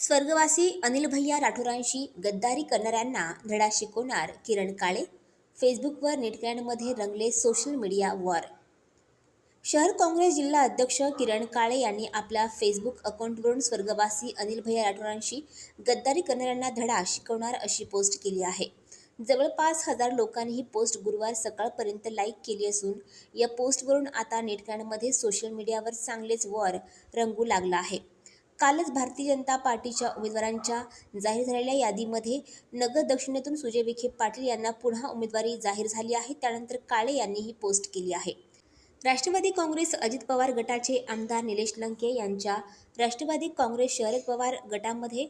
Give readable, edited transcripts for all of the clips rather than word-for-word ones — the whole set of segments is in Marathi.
स्वर्गवासी अनिल भैया राठोरांशी गद्दारी करणाऱ्यांना धडा शिकवणार किरण काळे. फेसबुकवर नेटिझनमध्ये रंगले सोशल मीडिया वॉर. शहर काँग्रेस जिल्हा अध्यक्ष किरण काळे यांनी आपल्या फेसबुक अकाउंटवरून स्वर्गवासी अनिल भैया राठोरांशी गद्दारी करणाऱ्यांना धडा शिकवणार अशी पोस्ट केली आहे. जवळपास 1000 लोकांनी ही पोस्ट गुरुवार सकाळपर्यंत लाईक केली असून या पोस्टवरून आता नेटिझनमध्ये सोशल मीडियावर चांगलेच वॉर रंगू लागला आहे. कालच भारतीय जनता पार्टीच्या उमेदवारांच्या जाहीर झालेल्या यादीमध्ये नगर दक्षिणेतून सुजय विखे पाटील यांना पुन्हा उमेदवारी जाहीर झाली आहे. त्यानंतर काळे यांनी ही पोस्ट केली आहे. राष्ट्रवादी काँग्रेस अजित पवार गटाचे आमदार निलेश लंके यांच्या राष्ट्रवादी काँग्रेस शरद पवार गटामध्ये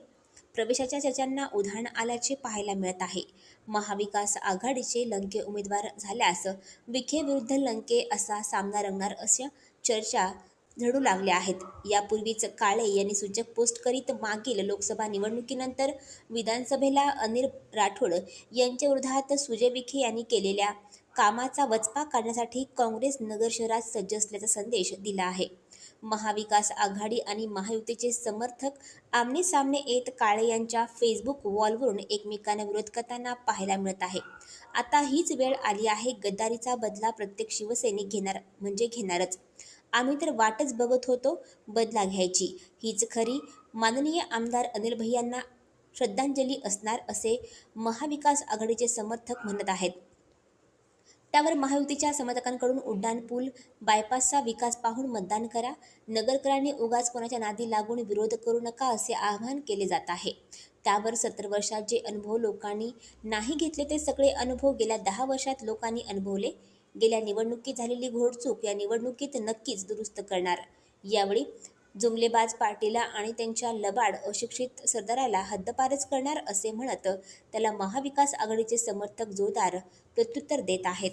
प्रवेशाच्या चर्चांना उधाण आल्याचे पाहायला मिळत आहे. महाविकास आघाडीचे लंके उमेदवार झाल्यास विखे विरुद्ध लंके असा सामना रंगणार अशा चर्चा झडू लागल्या आहेत. यापूर्वीच काळे यांनी सूचक पोस्ट करीत मागील लोकसभा निवडणुकीनंतर विधानसभेला अनिल राठोड यांच्या विरोधात सुजय विखे यांनी केलेल्या कामाचा वचपा काढण्यासाठी काँग्रेस नगर शहरात सज्ज असल्याचा संदेश दिला आहे. महाविकास आघाडी आणि महायुतीचे समर्थक आमनेसामने येत काळे यांच्या फेसबुक वॉलवरून एकमेकांना विरोध करताना पाहायला मिळत आहे. आता हीच वेळ आली आहे. गद्दारीचा बदला प्रत्येक शिवसैनिक घेणारच. आम्ही तर वाटच बघत होतो बदला घ्यायची. हीच खरी माननीय आमदार अनिल भैयांना श्रद्धांजली असणार असे महाविकास आघाडीचे समर्थक म्हणत आहेत. त्यावर महायुतीच्या समर्थकांकडून उड्डाणपूल बायपासचा विकास पाहून मतदान करा, नगरकरांनी उगाच कोणाच्या नादी लागून विरोध करू नका असे आवाहन केले जात आहे. त्यावर 70 वर्षात जे अनुभव लोकांनी नाही घेतले ते सगळे अनुभव गेल्या 10 वर्षात लोकांनी अनुभवले. गेल्या निवडणुकीत झालेली घोडचूक या निवडणुकीत नक्कीच दुरुस्त करणार. यावेळी जुमलेबाज पार्टीला आणि त्यांच्या लबाड अशिक्षित सरदाराला हद्दपारच करणार असे म्हणत त्याला महाविकास आघाडीचे समर्थक जोरदार प्रत्युत्तर देत आहेत.